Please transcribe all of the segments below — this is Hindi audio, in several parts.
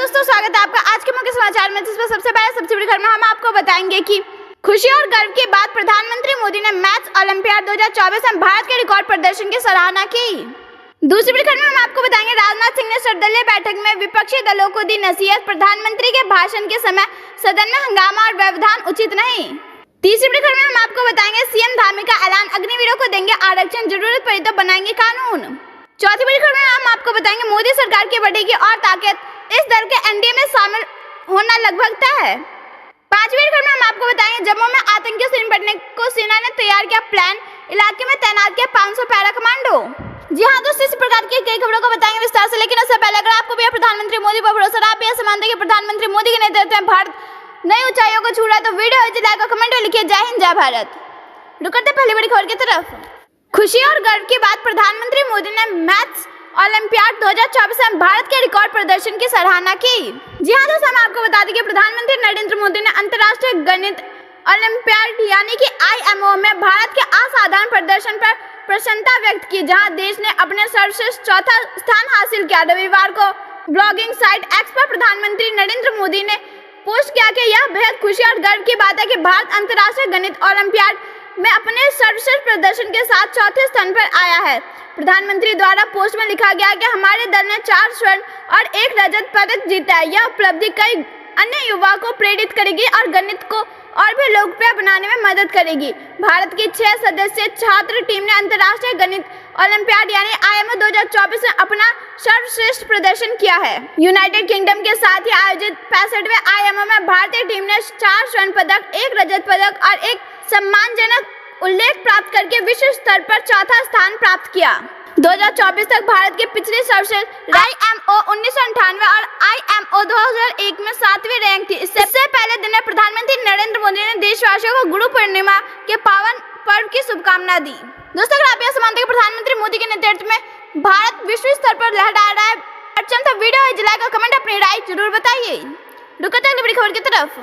दोस्तों, स्वागत है आपका आज के मुख्य समाचार में, जिसमें सबसे बड़ी खबर में हम आपको बताएंगे कि खुशी और गर्व की बात, प्रधानमंत्री मोदी ने मैथ्स ओलंपियाड 2024 में भारत के रिकॉर्ड प्रदर्शन की सराहना की। दूसरी बड़ी खबर में हम आपको बताएंगे, राजनाथ सिंह ने सर्वदलीय बैठक में विपक्षी दलों को दी नसीहत, प्रधानमंत्री के भाषण के समय सदन में हंगामा और व्यवधान उचित नहीं। तीसरी बड़ी खबर में हम आपको बताएंगे, सीएम धामी का ऐलान, अग्निवीरों को देंगे आरक्षण, जरूरत पड़ी तो बनाएंगे कानून। चौथी बड़ी खबर में हम आपको बताएंगे, मोदी सरकार की बढ़ेगी और ताकत, इस दल के एनडीए में शामिल होना लगभग तय है। पांचवी खबर में हम आपको बताएंगे, जम्मू में आतंकियों से निपटने को सेना ने तैयार किया प्लान, इलाके में तैनात किया 500 पैरा कमांडो। जी हाँ दोस्तों, इस प्रकार की कई खबरों को बताएंगे विस्तार से, लेकिन उससे पहले अगर आपको भी प्रधानमंत्री मोदी पर भरोसा, आप यह मानते हैं कि प्रधानमंत्री मोदी के नेतृत्व में भारत नई ऊंचाइयों को छू रहा है, तो वीडियो लाइक और कमेंट में लिखिए जय हिंद जय भारत। रुकते पहली बड़ी खबर की तरफ। खुशी और गर्व की बात, प्रधानमंत्री मोदी ने मैथ्स ओलंपियाड 2024 में भारत के रिकॉर्ड प्रदर्शन की सराहना की। जी हाँ दोस्तों, हम आपको बता दें कि प्रधानमंत्री नरेंद्र मोदी ने अंतर्राष्ट्रीय गणित ओलंपियाड यानी कि IMO में भारत के असाधारण प्रदर्शन पर प्रसन्नता व्यक्त की, जहां देश ने अपने सर्वश्रेष्ठ चौथा स्थान हासिल किया। रविवार को ब्लॉगिंग साइट एक्स पर प्रधानमंत्री नरेंद्र मोदी ने पोस्ट किया कि यह बेहद खुशी और गर्व की बात है कि भारत अंतर्राष्ट्रीय गणित ओलंपियाड में अपने सर्वश्रेष्ठ प्रदर्शन के साथ चौथे स्थान पर आया है। प्रधानमंत्री द्वारा पोस्ट में लिखा गया कि हमारे दल ने 4 स्वर्ण और 1 रजत पदक जीता है। यह उपलब्धि कई अन्य युवाओं को प्रेरित करेगी और गणित को और भी लोकप्रिय बनाने में मदद करेगी। भारत की 6 सदस्यीय छात्र टीम ने अंतर्राष्ट्रीय गणित ओलंपियाड यानी IMO 2024 में अपना सर्वश्रेष्ठ प्रदर्शन किया है। यूनाइटेड किंगडम के साथ ही आयोजित 65वें IMO में भारतीय टीम ने 4 स्वर्ण पदक, 1 रजत पदक और 1 सम्मानजनक उल्लेख प्राप्त करके विश्व स्तर पर चौथा स्थान प्राप्त किया। 2024 तक भारत के पिछले सर्वश्रेष्ठ IMO 1998 और IMO 2001 में 7वीं रैंक थी। इससे पहले दिन में प्रधानमंत्री नरेंद्र मोदी ने देशवासियों को गुरु पूर्णिमा के पावन पर्व की शुभकामना दी। दोस्तों, अगर आप यह मानते हैं कि प्रधानमंत्री मोदी के नेतृत्व में भारत विश्व स्तर पर लहरा रहा है, तो वीडियो लाइक और कमेंट अपनी राय जरूर बताइए। रुकते हैं अगली बड़ी खबर की तरफ।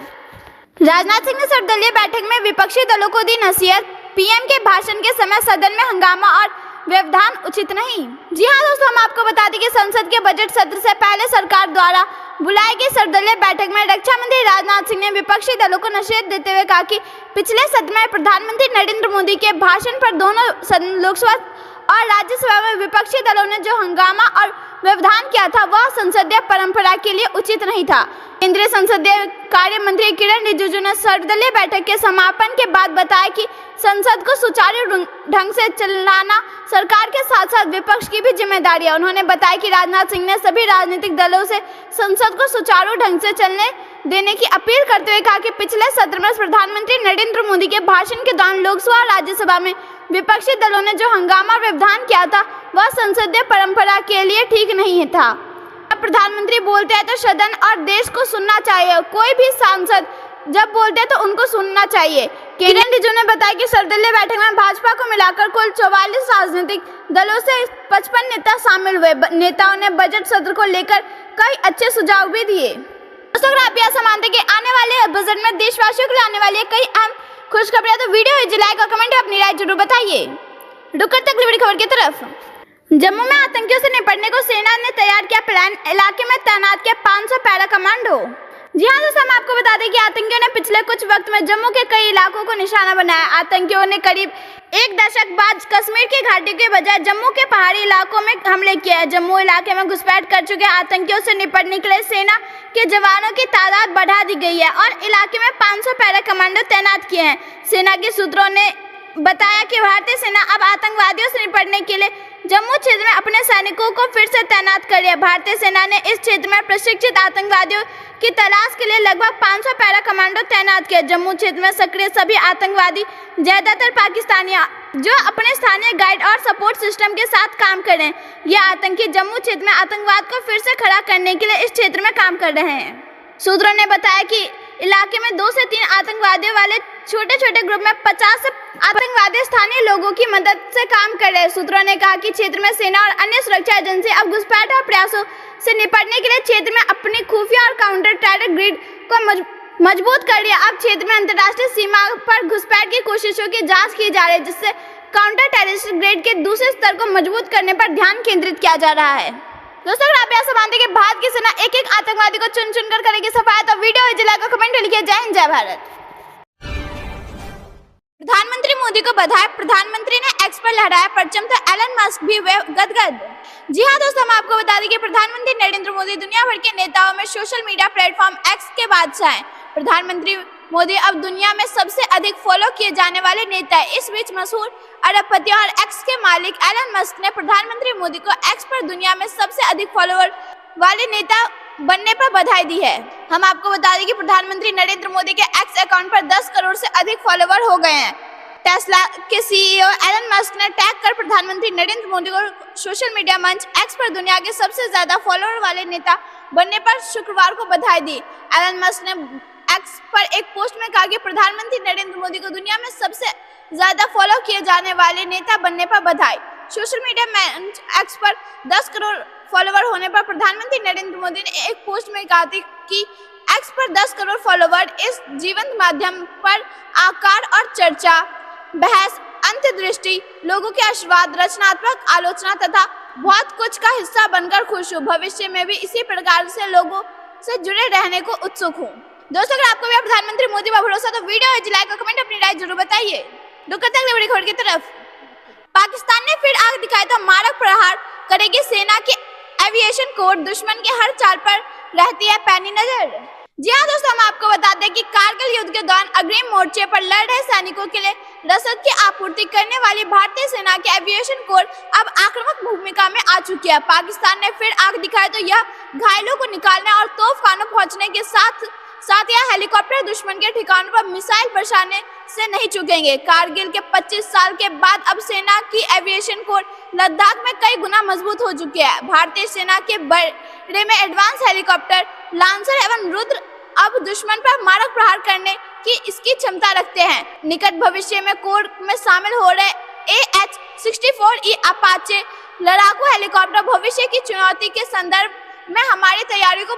राजनाथ सिंह ने सर्वदलीय बैठक में विपक्षी दलों को दी नसीहत, पीएम के भाषण के समय सदन में हंगामा और व्यवधान उचित नहीं। जी हाँ दोस्तों, हम आपको बता दें कि संसद के बजट सत्र से पहले सरकार द्वारा बुलाई गई सर्वदलीय बैठक में रक्षा मंत्री राजनाथ सिंह ने विपक्षी दलों को नसीहत देते हुए कहा कि पिछले सत्र में प्रधानमंत्री नरेंद्र मोदी के भाषण पर दोनों सदन लोकसभा और राज्यसभा में विपक्षी दलों ने जो हंगामा और व्यवधान किया था, वह संसदीय परंपरा के लिए उचित नहीं था। केंद्रीय संसदीय कार्य मंत्री किरण रिजिजू ने सर्वदलीय बैठक के समापन के बाद बताया कि संसद को सुचारू ढंग से चलाना सरकार के साथ साथ विपक्ष की भी जिम्मेदारी है। उन्होंने बताया कि राजनाथ सिंह ने सभी राजनीतिक दलों से संसद को सुचारू ढंग से चलने देने की अपील करते हुए कहा कि पिछले सत्र में प्रधानमंत्री नरेंद्र मोदी के भाषण के दौरान लोकसभा और राज्यसभा में विपक्षी दलों ने जो हंगामा व्यवधान किया था, वह संसदीय परंपरा के लिए ठीक नहीं था। अब प्रधानमंत्री बोलते हैं तो सदन और देश को सुनना चाहिए। कोई भी सांसद जब बोलते हैं तो उनको सुनना चाहिए। किरण रिजिजू ने बताया कि सर्वदलीय बैठक में भाजपा को मिलाकर कुल 44 राजनीतिक दलों से 55 नेता शामिल हुए। नेताओं ने बजट सत्र को लेकर कई अच्छे सुझाव भी दिए। दोस्तों, अगर आप ऐसा मानते हैं कि आने वाले बजट में देशवासियों के लिए आने वाली कई अहम खुशखबरियां, तो वीडियो लाइक और कमेंट अपनी राय जरूर बताइए। रुकते अगली बड़ी खबर की तरफ। जम्मू में आतंकियों से निपटने को सेना ने तैयार किया प्लान, इलाके में तैनात किया 500 पैरा कमांडो। जी हाँ दोस्तों, हम आपको बता दें कि आतंकियों ने पिछले कुछ वक्त में जम्मू के कई इलाकों को निशाना बनाया। आतंकियों ने करीब 1 दशक बाद कश्मीर की घाटी के बजाय जम्मू के पहाड़ी इलाकों में हमले किए हैं। जम्मू इलाके में घुसपैठ कर चुके आतंकियों से निपटने के लिए सेना के जवानों की तादाद बढ़ा दी गई है और इलाके में 500 पैरा कमांडो तैनात किए हैं। सेना के सूत्रों ने बताया कि भारतीय सेना अब आतंकवादियों से निपटने के लिए जम्मू क्षेत्र में अपने सैनिकों को फिर से तैनात कर रही है। भारतीय सेना ने इस क्षेत्र में प्रशिक्षित आतंकवादियों की तलाश के लिए लगभग 500 पैरा कमांडो तैनात किए। जम्मू क्षेत्र में सक्रिय सभी आतंकवादी ज्यादातर पाकिस्तानी जो अपने स्थानीय गाइड और सपोर्ट सिस्टम के साथ काम कर रहे हैं। ये आतंकी जम्मू क्षेत्र में आतंकवाद को फिर से खड़ा करने के लिए इस क्षेत्र में काम कर रहे हैं। सूत्रों ने बताया कि इलाके में 2 से 3 आतंकवादियों वाले छोटे छोटे ग्रुप में 50 से आतंकवादी स्थानीय लोगों की मदद से काम कर रहे हैं। सूत्रों ने कहा कि क्षेत्र में सेना और अन्य सुरक्षा एजेंसी अब घुसपैठ और प्रयासों से निपटने के लिए क्षेत्र में अपनी खुफिया और काउंटर टेरर ग्रिड को मजबूत कर रही है। अब क्षेत्र में अंतर्राष्ट्रीय सीमा पर घुसपैठ की कोशिशों की जांच की जा रही है, जिससे काउंटर टेररिस्ट ग्रिड के दूसरे स्तर को मजबूत करने पर ध्यान केंद्रित किया जा रहा है। दोस्तों अगर आप ऐसा मानते हैं कि भारत की सेना एक एक आतंकवादी को चुन चुन कर करेगी सफाया तो वीडियो जिला को कमेंट लिखिए। जय हिंद जय भारत। प्रधानमंत्री मोदी को बधाई। प्रधानमंत्री ने एक्स पर लहराया परचम तो एलन मस्क भी हुए गदगद। जी हां दोस्तों, हम आपको बता दें कि प्रधानमंत्री नरेंद्र मोदी दुनिया भर के नेताओं में सोशल मीडिया प्लेटफॉर्म एक्स के बादशाह हैं। प्रधानमंत्री मोदी अब दुनिया में सबसे अधिक फॉलो किए जाने वाले नेता है। इस बीच मशहूर अरबपति और एक्स के मालिक एलन मस्क ने प्रधानमंत्री मोदी को एक्स पर दुनिया में सबसे अधिक फॉलोअर वाले नेता बनने पर बधाई दी है। हम आपको बता दें कि प्रधानमंत्री नरेंद्र मोदी के एक्स अकाउंट पर 10 करोड़ से अधिक फॉलोअर हो गए हैं। टेस्ला के सीईओ एलन मस्क ने टैग कर प्रधानमंत्री नरेंद्र मोदी को सोशल मीडिया मंच एक्स पर दुनिया के सबसे ज्यादा फॉलोअर वाले नेता बनने पर शुक्रवार को बधाई दी। एलन मस्क ने एक्स पर एक पोस्ट में कहा कि प्रधानमंत्री नरेंद्र मोदी को दुनिया में सबसे ज्यादा फॉलो किए जाने वाले नेता बनने पर बधाई। सोशल मीडिया मंच एक्स पर 10 करोड़ फॉलोवर होने पर प्रधानमंत्री नरेंद्र मोदी ने एक पोस्ट में कहा था कि एक्स पर 10 करोड़ फॉलोवर इस जीवंत माध्यम पर आकार और चर्चा, बहस, अंतर्दृष्टि, लोगों के आशीर्वाद, रचनात्मक आलोचना तथा बहुत कुछ का हिस्सा बनकर खुश हूँ। भविष्य में भी इसी प्रकार से लोगों से जुड़े रहने को उत्सुक हूँ। दोस्तों अगर आपको भी प्रधानमंत्री मोदी पर भरोसा तो वीडियो लाइक और कमेंट अपनी राय जरूर बताइए। बड़ी खबर की तरफ पाकिस्तान ने फिर आग दिखाई तो मारक प्रहार करेगी सेना की एविएशन कोर, दुश्मन के हर चाल पर रहती है पैनी नजर। जी हाँ दोस्तों, हम आपको बता दें कि कारगिल युद्ध के दौरान अग्रिम मोर्चे पर लड़ रहे सैनिकों के लिए रसद की आपूर्ति करने वाली भारतीय सेना की एविएशन कोर अब आक्रामक भूमिका में आ चुकी है। पाकिस्तान ने फिर आग दिखाई तो यह घायलों को निकालने और तोपखानों पहुंचने के साथ यह हेलीकॉप्टर दुश्मन के ठिकानों पर मिसाइल बरसाने से नहीं चूकेंगे। कारगिल के 25 साल के बाद अब सेना की एविएशन कोर लद्दाख में कई गुना मजबूत हो चुकी है। भारतीय सेना के बड़े में एडवांस हेलीकॉप्टर लांसर एवं रुद्र अब दुश्मन पर मारक प्रहार करने की इसकी क्षमता रखते हैं। निकट भविष्य में कोर में शामिल हो रहे AH-64E अपाचे लड़ाकू हेलीकॉप्टर भविष्य की चुनौती के संदर्भ में हमारी तैयारियों को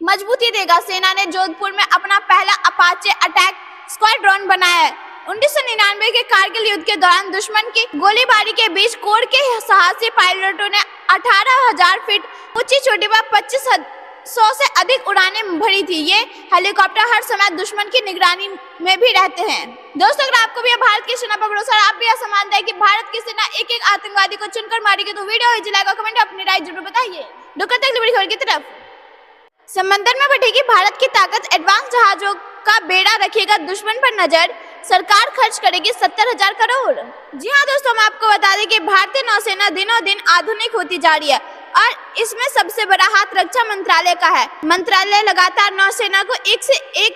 मजबूती देगा। सेना ने जोधपुर में अपना पहला अपाचे अटैक स्क्वाड्रन बनाया है। 1999 के कारगिल युद्ध के दौरान दुश्मन की गोलीबारी के बीच कोर के साहसी पायलटों ने 18,000 फीट ऊंची चोटी पर 2500 से अधिक उड़ानें भरी थी। ये हेलीकॉप्टर हर समय दुश्मन की निगरानी में भी रहते हैं। दोस्तों अगर आपको भी भारत की सेना पर भरोसा, आप भी ऐसा मानते हैं कि भारत की सेना एक एक आतंकवादी को चुनकर मारेगी तो वीडियो लाइक और कमेंट अपनी राय जरूर बताइए। बड़ी खबर की तरफ समंदर में बढ़ेगी भारत की ताकत, एडवांस जहाजों का बेड़ा रखेगा दुश्मन पर नजर, सरकार खर्च करेगी 70,000 करोड़। जी हाँ दोस्तों, हम आपको बता दें कि भारतीय नौसेना दिनों दिन आधुनिक होती जा रही है और इसमें सबसे बड़ा हाथ रक्षा मंत्रालय का है। मंत्रालय लगातार नौसेना को एक से एक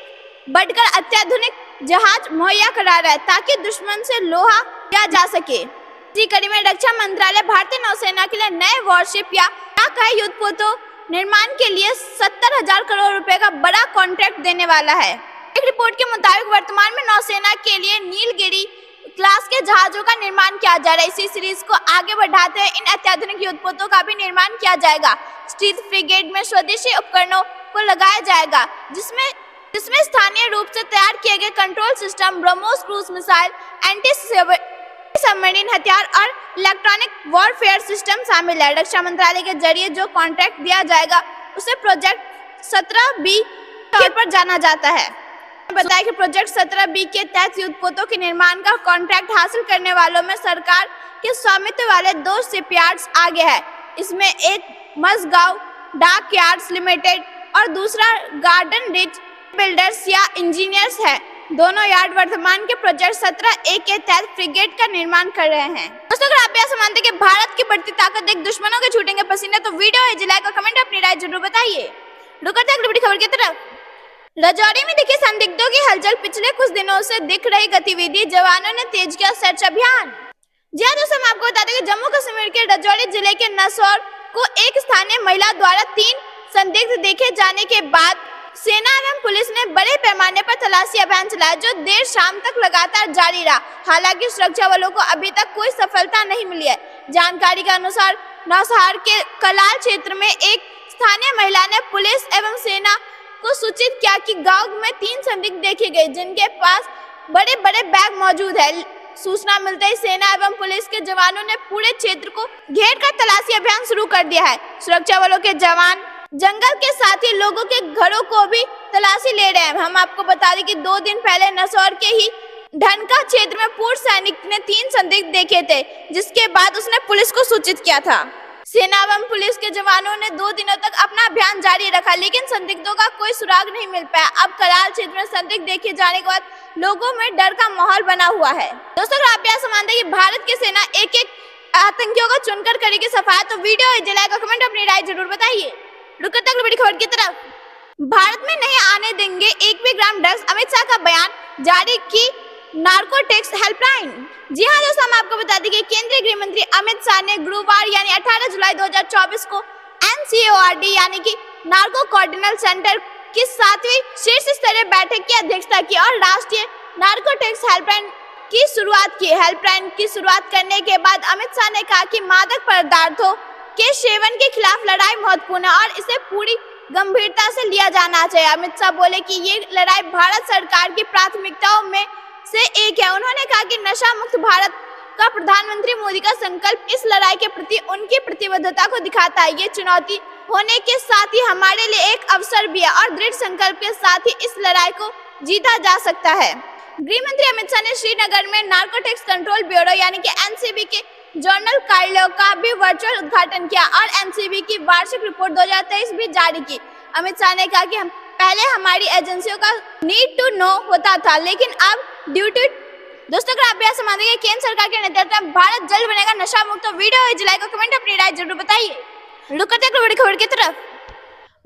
बढ़कर अत्याधुनिक जहाज मुहैया करा रहा है ताकि दुश्मन से लोहा किया जा सके। इसी कड़ी में रक्षा मंत्रालय भारतीय नौसेना के लिए नए वॉरशिप या युद्धपोतों निर्माण के लिए 70,000 करोड़ रुपए का बड़ा कॉन्ट्रैक्ट देने वाला है। एक रिपोर्ट के मुताबिक वर्तमान में नौसेना के लिए नीलगिरी क्लास के जहाजों का निर्माण किया जा रहा है। इसी सीरीज को आगे बढ़ाते हुए इन अत्याधुनिक युद्धपोतों का भी निर्माण किया जाएगा। स्टील्थ फ्रिगेट में स्वदेशी उपकरणों को लगाया जाएगा जिसमें स्थानीय रूप से तैयार किए गए control system, BrahMos cruise missile, anti submarine हथियार और इलेक्ट्रॉनिक वॉरफेयर सिस्टम शामिल है। रक्षा मंत्रालय के जरिए जो कॉन्ट्रैक्ट दिया जाएगा उसे प्रोजेक्ट 17B तौर पर जाना जाता है। बताया कि प्रोजेक्ट 17B के तहत युद्धपोतों के निर्माण का कॉन्ट्रैक्ट हासिल करने वालों में सरकार के स्वामित्व वाले 2 शिपयार्ड्स आगे है। इसमें एक मझगांव डाक यार्ड्स लिमिटेड और दूसरा गार्डन रिच बिल्डर्स या इंजीनियर्स है। दोनों यार्ड वर्तमान के प्रोजेक्ट 17A के तहत फ्रिगेट का निर्माण कर रहे हैं। दोस्तों अगर आप ऐसा मानते हैं कि भारत की बढ़ती ताकत देख दुश्मनों के छूटेंगे पसीने तो वीडियो लाइक और कमेंट अपनी राय जरूर बताइए। अगली खबर की तरफ राजौरी में दिखे संदिग्धों की हलचल, पिछले कुछ दिनों से दिख रही गतिविधि, जवानों ने तेज किया सर्च अभियान। जी हाँ दोस्तों, हम आपको बता दें कि जम्मू कश्मीर के राजौरी जिले के नसौर को एक स्थानीय महिला द्वारा 3 संदिग्ध देखे जाने के बाद सेना एवं पुलिस ने बड़े पैमाने पर तलाशी अभियान चलाया जो देर शाम तक लगातार जारी रहा। हालांकि सुरक्षा बलों को अभी तक कोई सफलता नहीं मिली है। जानकारी के अनुसार नौशहर के कलाल क्षेत्र में एक स्थानीय महिला ने पुलिस एवं सेना को सूचित किया कि गांव में 3 संदिग्ध देखे गए जिनके पास बड़े बड़े बैग मौजूद है, सूचना मिलते ही सेना एवं पुलिस के जवानों ने पूरे क्षेत्र को घेर कर तलाशी अभियान शुरू कर दिया है। सुरक्षा बलों के जवान जंगल के साथ ही लोगों के घरों को भी तलाशी ले रहे हैं। हम आपको बता दें कि 2 दिन पहले नसौर के ही ढनका क्षेत्र में पूर्व सैनिक ने 3 संदिग्ध देखे थे, जिसके बाद उसने पुलिस को सूचित किया था। सेना एवं पुलिस के जवानों ने 2 दिनों तक अपना अभियान जारी रखा, लेकिन संदिग्धों का कोई सुराग नहीं मिल पाया। अब कराल क्षेत्र में संदिग्ध देखे जाने के बाद लोगों में डर का माहौल बना हुआ है। दोस्तों, अगर आप यह मानते हैं कि भारत की सेना एक आतंकियों को चुनकर करेगी सफाया, तो वीडियो जलाएगा, कमेंट अपनी राय जरूर बताइए। रुक तक बड़ी खबर की तरफ। भारत में नहीं आने देंगे 1 भी ग्राम ड्रग्स, अमित शाह का बयान। जारी की नार्कोटिक्स हेल्पलाइन। जी हाँ दोस्तों, हम आपको बता दें कि केंद्रीय गृह मंत्री अमित शाह ने गुरुवार यानी 18 जुलाई 2024 को NCORD यानी कि नार्को कोऑर्डिनेशन सेंटर की 7वीं शीर्ष स्तरीय बैठक की अध्यक्षता की और राष्ट्रीय नार्कोटिक्स हेल्पलाइन की शुरुआत की। हेल्पलाइन की शुरुआत करने के बाद अमित शाह ने कहा कि मादक पदार्थों के सेवन के खिलाफ लड़ाई महत्वपूर्ण है और इसे पूरी गंभीरता से लिया जाना चाहिए। अमित शाह बोले कि ये लड़ाई भारत सरकार की प्राथमिकताओं में से एक है। उन्होंने कहा कि नशा मुक्त भारत का प्रधानमंत्री मोदी का संकल्प इस लड़ाई के प्रति उनकी प्रतिबद्धता को दिखाता है। ये चुनौती होने के साथ ही हमारे लिए एक अवसर भी है और दृढ़ संकल्प के साथ ही इस लड़ाई को जीता जा सकता है। गृह मंत्री अमित शाह ने श्रीनगर में नार्कोटिक्स कंट्रोल ब्यूरो यानी कि NCB के जर्नल कार्यालय का भी वर्चुअल उद्घाटन किया और NCB की वार्षिक रिपोर्ट 2023 भी जारी की। अमित शाह ने कहा कि पहले हमारी एजेंसियों का नीड टू नो होता था, लेकिन अब ड्यू टू। दोस्तों, अगर आप यह मानेंगे केंद्र सरकार के नेतृत्व में भारत जल्द बनेगा नशा मुक्त, तो वीडियो जुलाई को कमेंट अपनी राय जरूर बताइए। रुक करते हैं बड़ी खबर की तरफ।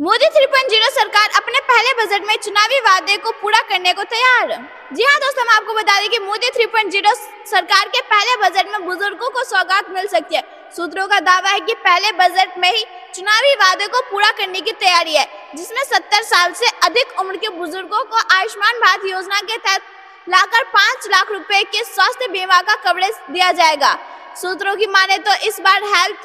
मोदी 3.0 सरकार अपने पहले बजट में चुनावी वादे को पूरा करने को तैयार। जी हाँ दोस्तों, हम आपको बता दें कि मोदी 3.0 सरकार के पहले बजट में बुजुर्गों को सौगात मिल सकती है। सूत्रों का दावा है कि पहले बजट में ही चुनावी वादे को पूरा करने की तैयारी है, जिसमें 70 साल से अधिक उम्र के बुजुर्गों को आयुष्मान भारत योजना के तहत लाकर 5 लाख रुपए के स्वास्थ्य बीमा का कवरेज दिया जाएगा। सूत्रों की माने तो इस बार हेल्थ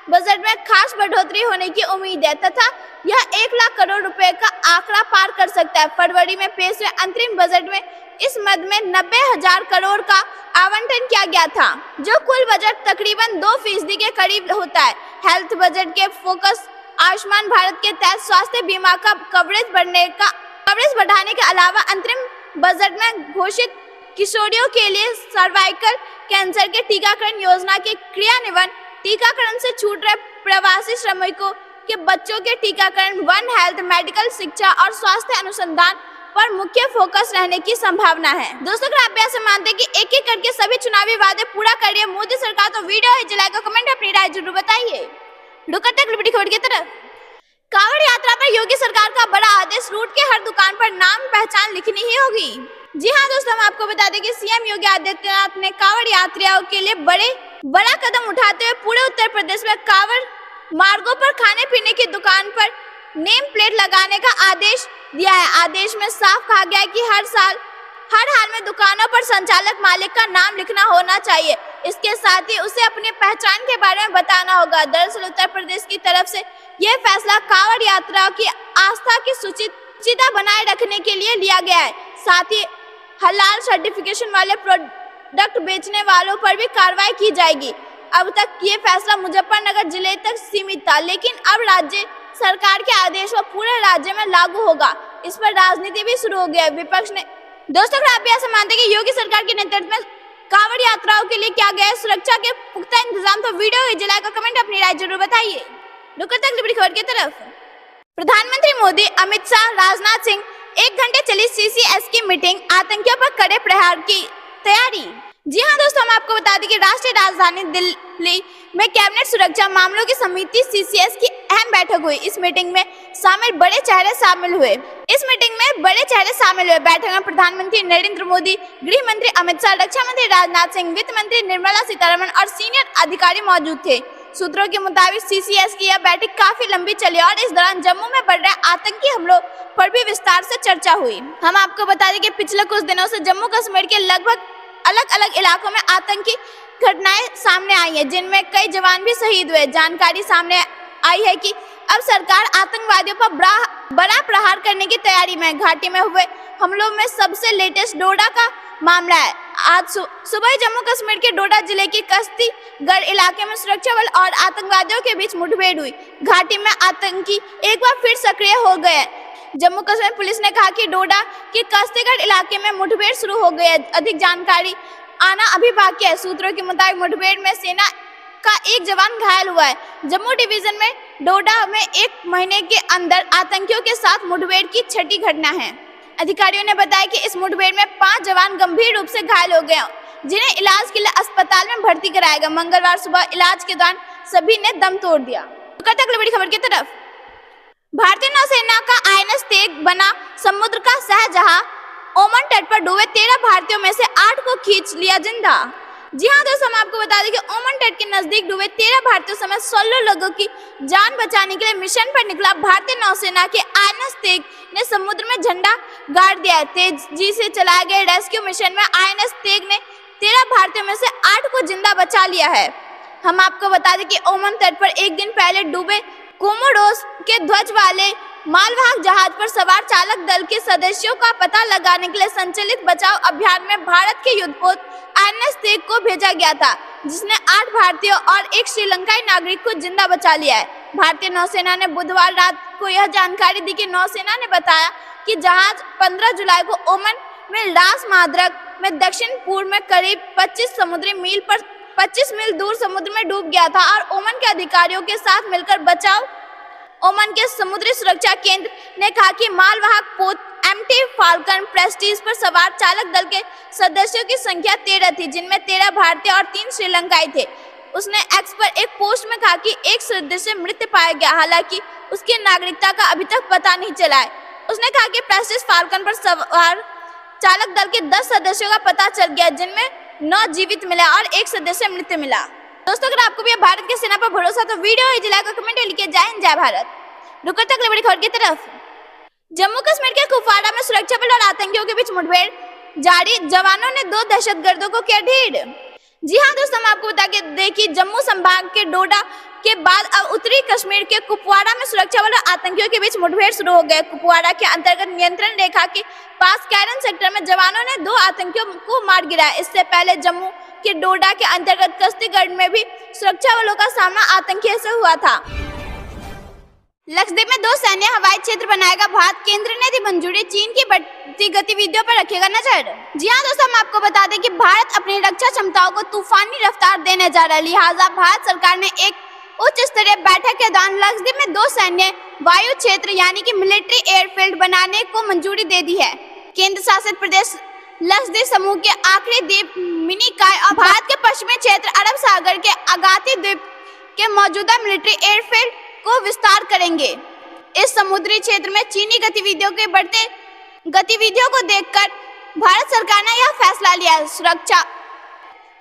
बजट में खास बढ़ोतरी होने की उम्मीद है तथा यह 1 लाख करोड़ रुपए का आंकड़ा पार कर सकता है। फरवरी में पेश हुए अंतरिम बजट में इस मद में 90,000 करोड़ का आवंटन किया गया था, जो कुल बजट तकरीबन 2% के करीब होता है। हेल्थ बजट के फोकस आयुष्मान भारत के तहत स्वास्थ्य बीमा का कवरेज बढ़ाने के अलावा अंतरिम बजट में घोषित किशोरियों के लिए सर्वाइकल कैंसर के टीकाकरण योजना के क्रियान्वयन, टीकाकरण से छूट रहे प्रवासी श्रमिकों के बच्चों के टीकाकरण, वन हेल्थ, मेडिकल शिक्षा और स्वास्थ्य अनुसंधान पर मुख्य फोकस रहने की संभावना है। दोस्तों, अगर आप ऐसे मानते हैं कि एक-एक करके सभी चुनावी वादे पूरा कर रही है मोदी सरकार, तो वीडियो है जलाएगा, कमेंट अपनी राय जरूर बताइए। बड़ी खबर की तरफ। कांवड़ यात्रा पर योगी सरकार का बड़ा आदेश, रूट के हर दुकान पर नाम पहचान लिखनी ही होगी। जी हाँ दोस्तों, हम आपको बता दें कि सीएम योगी आदित्यनाथ ने कांवड़ यात्रियों के लिए बड़ा कदम उठाते हुए पूरे उत्तर प्रदेश में कांवड़ मार्गों पर खाने पीने की दुकान पर नेम प्लेट लगाने का आदेश दिया है। आदेश में साफ कहा गया है कि हर हाल में दुकानों पर संचालक मालिक का नाम लिखना होना चाहिए। इसके साथ ही उसे अपनी पहचान के बारे में बताना होगा। दरअसल उत्तर प्रदेश की तरफ से यह फैसला कांवड़ यात्राओं की आस्था की सुचिता बनाए रखने के लिए लिया गया है। साथ ही हलाल सर्टिफिकेशन वाले प्रोडक्ट बेचने वालों पर भी कार्रवाई की जाएगी। अब तक ये फैसला मुजफ्फरनगर जिले तक सीमित था, लेकिन अब राज्य सरकार के आदेश पर पूरे राज्य में लागू होगा। इस पर राजनीति भी शुरू हो गया है। विपक्ष ने दोस्तों, अगर आप भी ऐसा मानते हैं कि योगी सरकार के नेतृत्व में कांवड़ यात्राओं के लिए क्या गया सुरक्षा के पुख्ता इंतजाम, तो वीडियो जलाकर कमेंट अपनी राय जरूर बताइए। बड़ी खबर की तरफ। प्रधानमंत्री मोदी, अमित शाह, राजनाथ सिंह 1 घंटे चली CCS की मीटिंग, आतंकियों पर कड़े प्रहार की तैयारी। जी हाँ दोस्तों, हम आपको बता दें कि राष्ट्रीय राजधानी दिल्ली में कैबिनेट सुरक्षा मामलों की समिति CCS की अहम बैठक हुई। इस मीटिंग में बड़े चेहरे शामिल हुए। बैठक में प्रधानमंत्री नरेंद्र मोदी, गृह मंत्री अमित शाह, रक्षा मंत्री राजनाथ सिंह, वित्त मंत्री निर्मला सीतारमण और सीनियर अधिकारी मौजूद थे। सूत्रों के मुताबिक CCS की यह बैठक काफी लंबी चली और इस दौरान जम्मू में बढ़ रहे आतंकी हमलों पर भी विस्तार से चर्चा हुई। हम आपको बता दें कि पिछले कुछ दिनों से जम्मू कश्मीर के लगभग अलग अलग इलाकों में आतंकी घटनाएं सामने आई हैं, जिनमें कई जवान भी शहीद हुए। जानकारी सामने आई है कि अब सरकार आतंकवादियों पर बड़ा प्रहार करने की तैयारी में। घाटी में हुए हमलों में सबसे लेटेस्ट डोडा का मामला है। आज सुबह जम्मू कश्मीर के डोडा जिले के कश्तीगढ़ इलाके में सुरक्षा बल और आतंकवादियों के बीच मुठभेड़ हुई। घाटी में आतंकी एक बार फिर सक्रिय हो गए। जम्मू कश्मीर पुलिस ने कहा कि डोडा के कश्तीगढ़ इलाके में मुठभेड़ शुरू हो गई है। अधिक जानकारी आना अभी बाकी है। सूत्रों के मुताबिक मुठभेड़ में सेना का एक जवान घायल हुआ है। जम्मू डिवीजन में डोडा में एक महीने के अंदर आतंकियों के साथ मुठभेड़ की छठी घटना है। अधिकारियों ने बताया कि इस मुठभेड़ में 5 जवान गंभीर रूप से घायल हो गए, जिन्हें इलाज के लिए अस्पताल में भर्ती कराया गया। मंगलवार सुबह इलाज के दौरान सभी ने दम तोड़ दिया। अगली बड़ी खबर की तरफ, भारतीय नौसेना का INS तेग बना समुद्र का शाहजहां। ओमान तट पर डूबे 13 भारतीयों में से 8 को खींच लिया जिंदा। जी हाँ दोस्तों, हम आपको बता दें कि ओमान तट के नजदीक डूबे 13 भारतीयों समेत 16 लोगों की जान बचाने के लिए मिशन पर निकला भारतीय नौसेना के INS तेग ने समुद्र में झंडा गाड़ दिया है। तेजी से चलाए गए रेस्क्यू मिशन में INS तेग ने 13 भारतीयों में से 8 को जिंदा बचा लिया है। हम आपको बता दें कि ओमान तट पर एक दिन पहले डूबे कोमोडोस के ध्वज वाले मालवाहक जहाज पर सवार चालक दल के सदस्यों का पता लगाने के लिए संचालित बचाव अभियान में भारत के युद्धपोत INS तेग को भेजा गया था, जिसने 8 भारतीयों और एक श्रीलंकाई नागरिक को जिंदा बचा लिया है। भारतीय नौसेना ने बुधवार रात को यह जानकारी दी कि नौसेना ने बताया कि जहाज 15 जुलाई को ओमान में लास माद्रक में दक्षिण पूर्व में करीब 25 मील दूर समुद्र में डूब गया था और ओमान के अधिकारियों के साथ मिलकर बचाव। ओमान के समुद्री सुरक्षा केंद्र ने कहा कि मालवाहक पोत MT फाल्कन प्रेस्टीज पर सवार चालक दल के सदस्यों की संख्या 13 थी, जिनमें 13 भारतीय और 3 श्रीलंकाई थे। उसने एक्स पर एक पोस्ट में कहा कि एक सदस्य मृत पाया गया, हालांकि उसकी नागरिकता का अभी तक पता नहीं चला है। उसने कहा कि प्रेस्टीज फाल्कन पर सवार चालक दल के 10 सदस्यों का पता चल गया, जिनमें 9 जीवित मिला और एक सदस्य मृत मिला। दोस्तों, अगर आपको भी भारत की सेना पर भरोसा तो वीडियो को कमेंट लिखे जय हिंद जय भारत। रुकते अगली बड़ी खबर की तरफ, जम्मू कश्मीर के कुपवाड़ा में सुरक्षा बल और आतंकियों के बीच मुठभेड़ जारी। जवानों ने 2 दहशतगर्दों को किया ढेर। जी हाँ दोस्तों, हम आपको बता के देखिए डम्मू संभाग के डोडा के बाद अब उत्तरी कश्मीर के कुपवाड़ा में सुरक्षा बल और आतंकियों के बीच मुठभेड़ शुरू हो गए। कुपवाड़ा के अंतर्गत नियंत्रण रेखा के पास कैरन सेक्टर में जवानों ने 2 आतंकियों को मार गिराया। इससे पहले जम्मू के डोडा के अंतर्गत कश्तीगढ़ में भी सुरक्षा बलों का सामना आतंकियों से हुआ था। लक्षद्वीप में 2 सैन्य हवाई क्षेत्र बनाएगा भारत, केंद्र ने दी मंजूरी। चीन की बढ़ती गतिविधियों पर रखेगा नजर। जी हाँ दोस्तों, हम आपको बता दें कि भारत अपनी रक्षा क्षमताओं को तूफानी रफ्तार देने जा रहा है। लिहाजा भारत सरकार ने एक उच्च स्तरीय बैठक के दौरान लक्षद्वीप में 2 सैन्य वायु क्षेत्र यानी कि मिलिट्री एयरफील्ड बनाने को मंजूरी दे दी है। केंद्र शासित प्रदेश लक्षद्वीप समूह के आखिरी द्वीप मिनिकॉय और भारत के पश्चिमी क्षेत्र अरब सागर के अगाती द्वीप के मौजूदा मिलिट्री एयरफील्ड को विस्तार करेंगे। इस समुद्री क्षेत्र में चीनी गतिविधियों के बढ़ते गतिविधियों को देखकर भारत सरकार ने यह फैसला लिया है।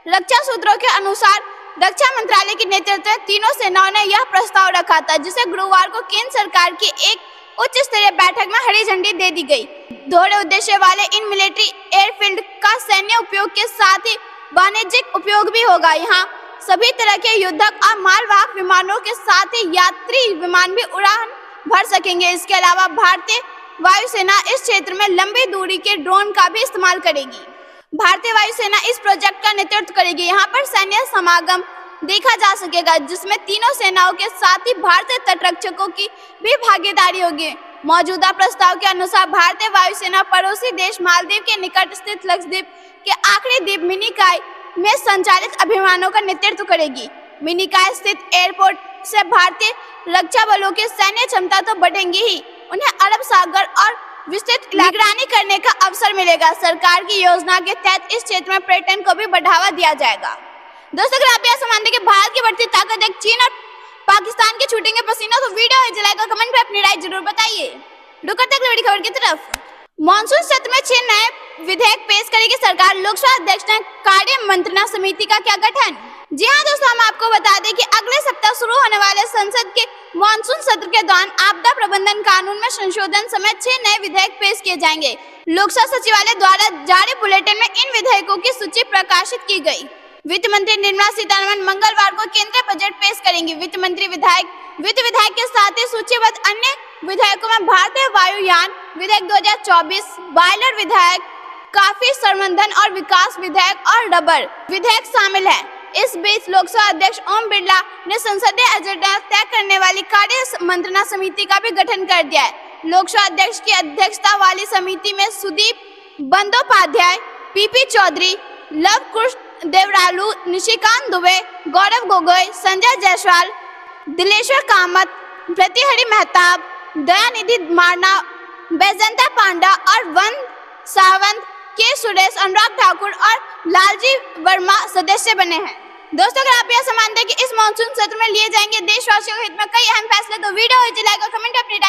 रक्षा सूत्रों के अनुसार रक्षा मंत्रालय के नेतृत्व में तीनों सेनाओं ने यह प्रस्ताव रखा था, जिसे गुरुवार को केंद्र सरकार की एक उच्च स्तरीय बैठक में हरी झंडी दे दी गई। दोहरे उद्देश्य वाले इन मिलिट्री एयरफील्ड का सैन्य उपयोग के साथ ही वाणिज्यिक उपयोग भी होगा। यहाँ सभी तरह के युद्धक और मालवाहक विमानों के साथ ही यात्री विमान भी उड़ान भर सकेंगे। इसके अलावा भारतीय वायुसेना इस क्षेत्र में लंबी दूरी के ड्रोन का भी इस्तेमाल करेगी। भारतीय वायुसेना इस प्रोजेक्ट का नेतृत्व करेगी। यहाँ पर सैन्य समागम देखा जा सकेगा, जिसमें तीनों सेनाओं के साथ ही भारतीय तटरक्षकों की भी भागीदारी होगी। मौजूदा प्रस्ताव के अनुसार भारतीय वायुसेना पड़ोसी देश मालदीव के निकट स्थित लक्षद्वीप के आखिरी द्वीप मिनिकॉय में संचालित अभियानों का नेतृत्व करेगी। मिनिकॉय स्थित एयरपोर्ट से भारतीय रक्षा बलों की सैन्य क्षमता तो बढ़ेंगी ही, उन्हें अरब सागर और विस्तृत निगरानी करने का अवसर मिलेगा। सरकार की योजना के तहत इस क्षेत्र में पर्यटन को भी बढ़ावा दिया जाएगा। दोस्तों, अगर आप यह मानते हैं कि भारत की बढ़ती ताकत एक चीन और पाकिस्तान के छूटेंगे पसीना, तो वीडियो जलाएगा, कमेंट में अपनी राय जरूर बताइए। रुकते अगली बड़ी खबर की तरफ, मॉनसून सत्र में 6 नए विधेयक पेश करेगी सरकार। लोकसभा अध्यक्ष ने कार्य मंत्रणा समिति का किया गठन। जी हाँ दोस्तों, हम आपको बता दें कि अगले सप्ताह शुरू होने वाले संसद के मॉनसून सत्र के दौरान आपदा प्रबंधन कानून में संशोधन समेत 6 नए विधेयक पेश किए जाएंगे। लोकसभा सचिवालय द्वारा जारी बुलेटिन में इन विधेयकों की सूची प्रकाशित की गई। वित्त मंत्री निर्मला सीतारमण मंगलवार को केंद्रीय बजट पेश करेंगी। वित्त विधायक के साथ ही सूचीबद्ध अन्य विधेयकों में भारतीय वायुयान विधेयक 2024, बॉयलर विधेयक, काफी संवर्धन और विकास विधेयक और रबर विधेयक शामिल है। इस बीच लोकसभा अध्यक्ष ओम बिरला ने संसदीय एजेंडा तय करने वाली कार्य मंत्रणा समिति का भी गठन कर दिया है। लोकसभा अध्यक्ष की अध्यक्षता वाली समिति में सुदीप बंदोपाध्याय, पीपी चौधरी, लव कुश देवरालू, निशिकांत दुबे, गौरव गोगोई, संजय जायसवाल, दिलेश्वर कामत, प्रतिहरि मेहताब, दयानिधि मारना, बैजंता पांडा और वन सावंत, के सुरेश, अनुराग ठाकुर और लालजी वर्मा सदस्य बने हैं। दोस्तों, अगर आप यह समझते हैं कि इस मानसून सत्र में लिए जाएंगे देशवासियों के हित में कई अहम फैसले तो वीडियो लाइक और कमेंट अपनी राय